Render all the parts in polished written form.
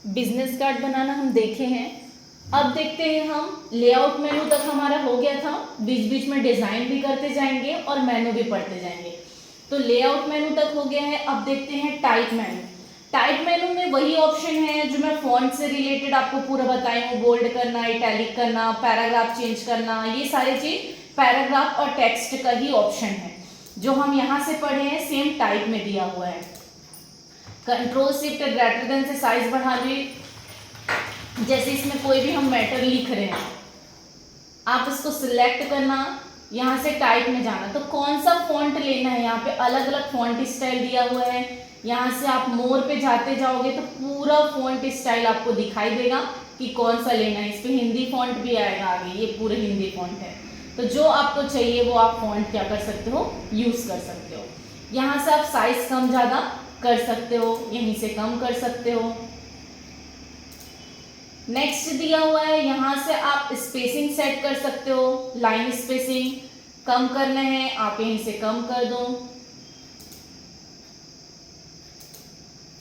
Business card बनाना हम देखे हैं। अब देखते हैं हम लेआउट मेनू तक हमारा हो गया था, बीच बीच में डिजाइन भी करते जाएंगे और मेनू भी पढ़ते जाएंगे। तो लेआउट मेनू तक हो गया है। अब देखते हैं टाइप मेनू। टाइप मेनू में वही ऑप्शन है जो मैं फॉन्ट से रिलेटेड आपको पूरा बताई हूँ, बोल्ड करना, इटैलिक करना, पैराग्राफ चेंज करना, ये सारी चीज पैराग्राफ और टेक्स्ट का ही ऑप्शन है। जो हम यहाँ से पढ़े हैं सेम टाइप में दिया हुआ है। कंट्रोल शिफ्ट ग्रेटर देन से साइज बढ़ा ली। जैसे इसमें कोई भी हम मैटर लिख रहे हैं, आप इसको सिलेक्ट करना, यहाँ से टाइप में जाना, तो कौन सा फॉन्ट लेना है। यहाँ पे अलग अलग फॉन्ट स्टाइल दिया हुआ है। यहाँ से आप मोर पे जाते जाओगे तो पूरा फॉन्ट स्टाइल आपको दिखाई देगा कि कौन सा लेना है। इस पे हिंदी फॉन्ट भी आएगा आगे, ये पूरे हिंदी फॉन्ट है। तो जो आपको चाहिए वो आप फॉन्ट क्या कर सकते हो, यूज कर सकते हो। यहाँ से आप साइज कम ज़्यादा कर सकते हो, यहीं से कम कर सकते हो। नेक्स्ट दिया हुआ है, यहाँ से आप स्पेसिंग सेट कर सकते हो। लाइन स्पेसिंग कम करना है, आप यहीं से कम कर दो।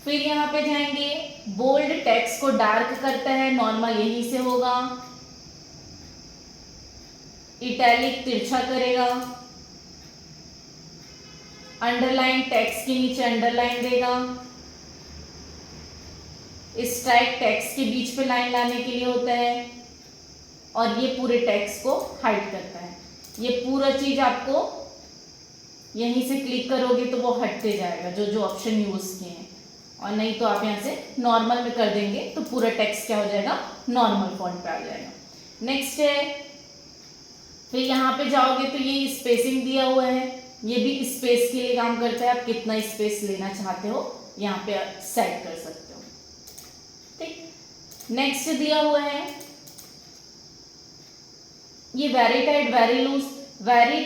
फिर यहाँ पे जाएंगे, बोल्ड टेक्स्ट को डार्क करता है, नॉर्मल यहीं से होगा। इटैलिक तिरछा करेगा। अंडरलाइन टेक्स्ट के नीचे अंडरलाइन देगा। स्ट्राइक टेक्स्ट के बीच पे लाइन लाने के लिए होता है। और ये पूरे टेक्स्ट को हाइड करता है। ये पूरा चीज आपको यहीं से क्लिक करोगे तो वो हटते जाएगा, जो जो ऑप्शन यूज किए हैं। और नहीं तो आप यहाँ से नॉर्मल में कर देंगे तो पूरा टेक्स्ट क्या हो जाएगा, नॉर्मल फॉन्ट पे आ जाएगा। नेक्स्ट है, फिर यहाँ पे जाओगे तो ये स्पेसिंग दिया हुआ है, ये भी स्पेस के लिए काम करता है। आप कितना स्पेस लेना चाहते हो यहाँ पे सेट कर सकते हो। ठीक, नेक्स्ट दिया हुआ है ये very tight very loose. Very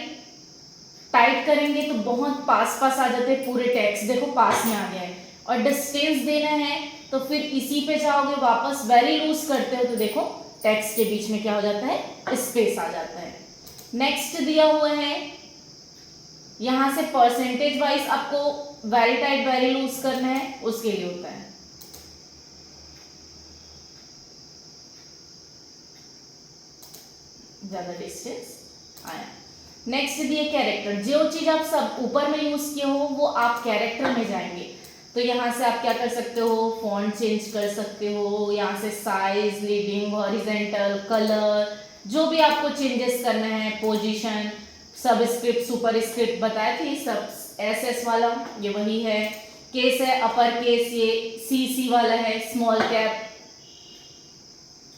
tight करेंगे तो बहुत पास पास आ जाते हैं पूरे टेक्स्ट, देखो पास में आ गया है। और डिस्टेंस देना है तो फिर इसी पे जाओगे वापस, वेरी लूज करते हो तो देखो टेक्स्ट के बीच में क्या हो जाता है, स्पेस आ जाता है। नेक्स्ट दिया हुआ है, यहां से परसेंटेज वाइज आपको वेरी टाइट वेरी लूज करना है, उसके लिए होता है। ज्यादा डिस्टेंस आया। नेक्स्ट दिए कैरेक्टर, जो चीज आप सब ऊपर में यूज किए हो वो आप कैरेक्टर में जाएंगे तो यहाँ से आप क्या कर सकते हो, फॉन्ट चेंज कर सकते हो। यहाँ से साइज, लीडिंग, हॉरिजेंटल, कलर, जो भी आपको चेंजेस करना है, पोजीशन, सबस्क्रिप्ट, सुपरस्क्रिप्ट बताए थे, सब एस वाला ये वही है। केस है अपर केस, ये सी वाला है, small cap,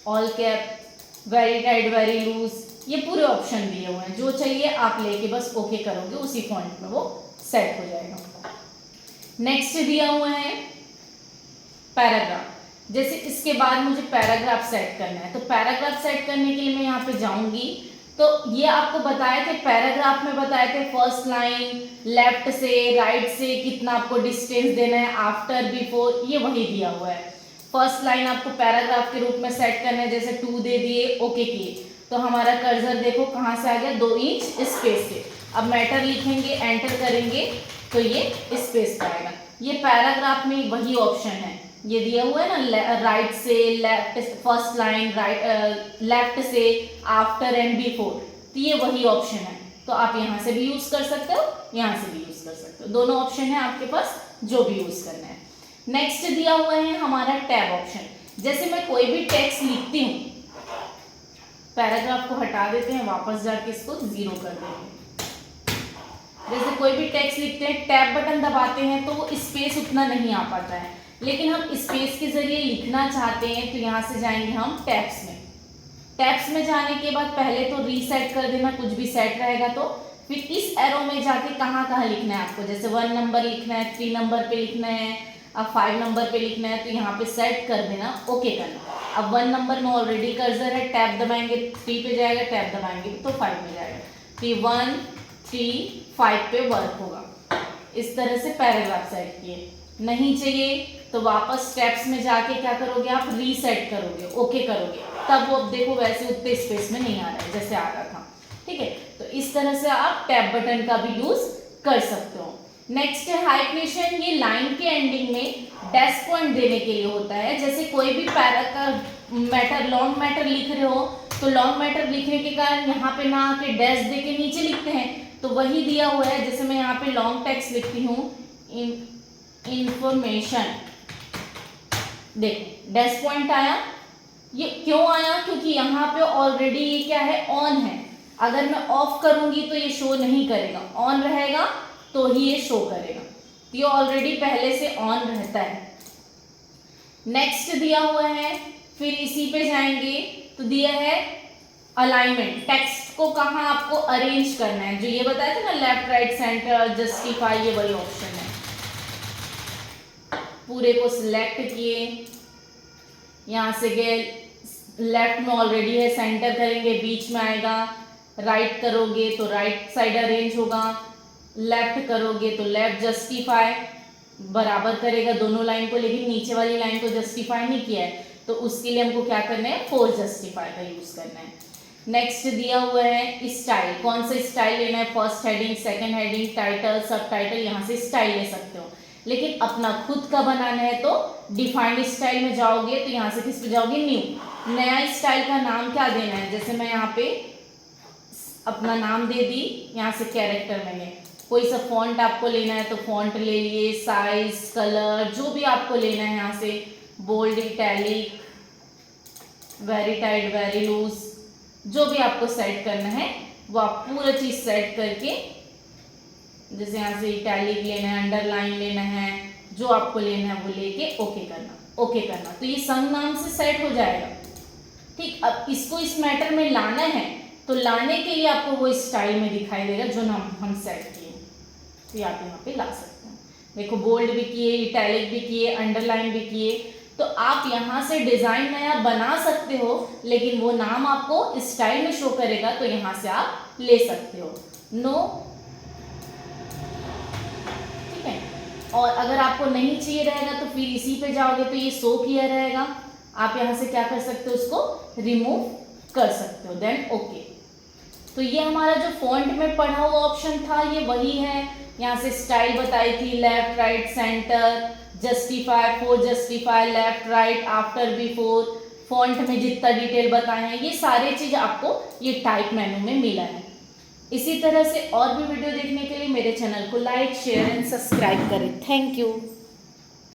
all cap, very tight very loose, ये पूरे ऑप्शन दिए हुए हैं। जो चाहिए आप लेके बस ओके करोगे, उसी फॉन्ट में वो सेट हो जाएगा। नेक्स्ट दिया हुआ है पैराग्राफ। जैसे इसके बाद मुझे पैराग्राफ सेट करना है तो पैराग्राफ सेट करने के लिए मैं यहाँ पे जाऊंगी। तो ये आपको बताए थे पैराग्राफ में, बताए थे फर्स्ट लाइन लेफ्ट से राइट से कितना आपको डिस्टेंस देना है, आफ्टर बिफोर, ये वही दिया हुआ है। फर्स्ट लाइन आपको पैराग्राफ के रूप में सेट करना है, जैसे 2 दे दिए, ओके किए तो हमारा कर्सर देखो कहाँ से आ गया, 2 इंच स्पेस से। अब मैटर लिखेंगे, एंटर करेंगे तो ये स्पेस पाएगा। ये पैराग्राफ में वही ऑप्शन है, ये दिया हुआ है ना, राइट से left, first line right left से, आफ्टर एंड बिफोर, तो ये वही ऑप्शन है। तो आप यहाँ से भी यूज कर सकते हो, यहाँ से भी यूज कर सकते हो, दोनों ऑप्शन है आपके पास, जो भी यूज करना है। नेक्स्ट दिया हुआ है हमारा टैब ऑप्शन। जैसे मैं कोई भी टेक्स्ट लिखती हूँ, पैराग्राफ को हटा देते हैं, वापस जाके इसको 0 कर देंगे। जैसे कोई भी टेक्स्ट लिखते हैं, टैब बटन दबाते हैं तो वो स्पेस उतना नहीं आ पाता है, लेकिन हम स्पेस के जरिए लिखना चाहते हैं तो यहाँ से जाएंगे हम टैब्स में। टैब्स में जाने के बाद पहले तो रीसेट कर देना, कुछ भी सेट रहेगा तो फिर इस एरो में जाके कहाँ कहाँ लिखना है आपको, जैसे 1 नंबर लिखना है, 3 नंबर पे लिखना है, अब 5 नंबर पे लिखना है तो यहाँ पे सेट कर देना, ओके करना। अब 1 नंबर में ऑलरेडी कर्सर है, टैब दबाएंगे 3 पे जाएगा, टैब दबाएंगे तो 5 में जाएगा, तो 1 3 5 पे वर्क होगा। इस तरह से पैराग्राफ सेट किए। नहीं चाहिए तो वापस स्टेप्स में जाके क्या करोगे, आप रीसेट करोगे, ओके करोगे, तब वो देखो वैसे उतने स्पेस में नहीं आ रहा है जैसे आ रहा था। ठीक है, तो इस तरह से आप टैब बटन का भी यूज कर सकते हो। नेक्स्ट है हाइफनेशन, ये लाइन के एंडिंग में डैश पॉइंट देने के लिए होता है। जैसे कोई भी पैरा का मैटर, लॉन्ग मैटर लिख रहे हो तो लॉन्ग मैटर लिखने के कारण यहाँ पे ना आके डैश दे के नीचे लिखते हैं, तो वही दिया हुआ है। जैसे मैं यहाँ पे लॉन्ग टेक्स्ट लिखती हूँ इंफॉर्मेशन, देखो डैश पॉइंट आया। ये क्यों आया? क्योंकि यहाँ पे ऑलरेडी ये क्या है, ऑन है। अगर मैं ऑफ करूंगी तो ये शो नहीं करेगा, ऑन रहेगा तो ही ये शो करेगा। ये ऑलरेडी पहले से ऑन रहता है। नेक्स्ट दिया हुआ है, फिर इसी पे जाएंगे तो दिया है अलाइनमेंट, टेक्स्ट को कहाँ आपको अरेंज करना है। जो ये बताया था ना, लेफ्ट राइट सेंटर जस्टिफाई, ये वही ऑप्शन है। पूरे को सिलेक्ट किए, यहाँ से गए, लेफ्ट में ऑलरेडी है, सेंटर करेंगे बीच में आएगा, राइट करोगे तो राइट साइड अरेंज होगा, लेफ्ट करोगे तो लेफ्ट, जस्टिफाई बराबर करेगा दोनों लाइन को, लेकिन नीचे वाली लाइन को जस्टिफाई नहीं किया है तो उसके लिए हमको क्या करना है, फोर जस्टिफाई का यूज करना है। नेक्स्ट दिया हुआ है स्टाइल, कौन सा स्टाइल लेना है, first heading, second heading, title, सब टाइटल, यहाँ से स्टाइल ले सकते हो। लेकिन अपना खुद का बनाना है तो डिफाइंड स्टाइल में जाओगे तो यहाँ से किस पे जाओगे, न्यू, नया स्टाइल का नाम क्या देना है। जैसे मैं यहाँ पे अपना नाम दे दी, यहाँ से कैरेक्टर मैंने, कोई सा फॉन्ट आपको लेना है तो फॉन्ट ले लिए, साइज, कलर, जो भी आपको लेना है, यहाँ से bold, italic, very tight, very loose, जो भी आपको सेट करना है वो आप पूरा चीज सेट करके, जैसे यहाँ से इटैलिक लेना है, अंडरलाइन लेना है, जो आपको लेना है वो लेके ओके करना, ओके करना, तो ये संग नाम से सेट हो जाएगा। ठीक, अब इसको इस मैटर में लाना है तो लाने के लिए आपको वो स्टाइल में दिखाई देगा जो नाम हम सेट किए, तो आप यहाँ पे ला सकते हैं। देखो बोल्ड भी किए, इटैलिक भी किए, अंडरलाइन भी किए, तो आप यहाँ से डिजाइन नया बना सकते हो, लेकिन वो नाम आपको स्टाइल में शो करेगा तो यहाँ से आप ले सकते हो, नो, ठीक है। और अगर आपको नहीं चाहिए रहेगा तो फिर इसी पे जाओगे तो ये शो किया रहेगा, आप यहाँ से क्या कर सकते हो, उसको रिमूव कर सकते हो, देन ओके। तो ये हमारा जो फॉन्ट में पढ़ा हुआ ऑप्शन था ये वही है। यहाँ से स्टाइल बताई थी, left right centre, justify, four justify, left right, after, before, font में जितना डिटेल बताए हैं ये सारी चीज आपको ये टाइप मेनू में मिला है। इसी तरह से और भी वीडियो देखने के लिए मेरे चैनल को लाइक, शेयर एंड सब्सक्राइब करें। Thank you.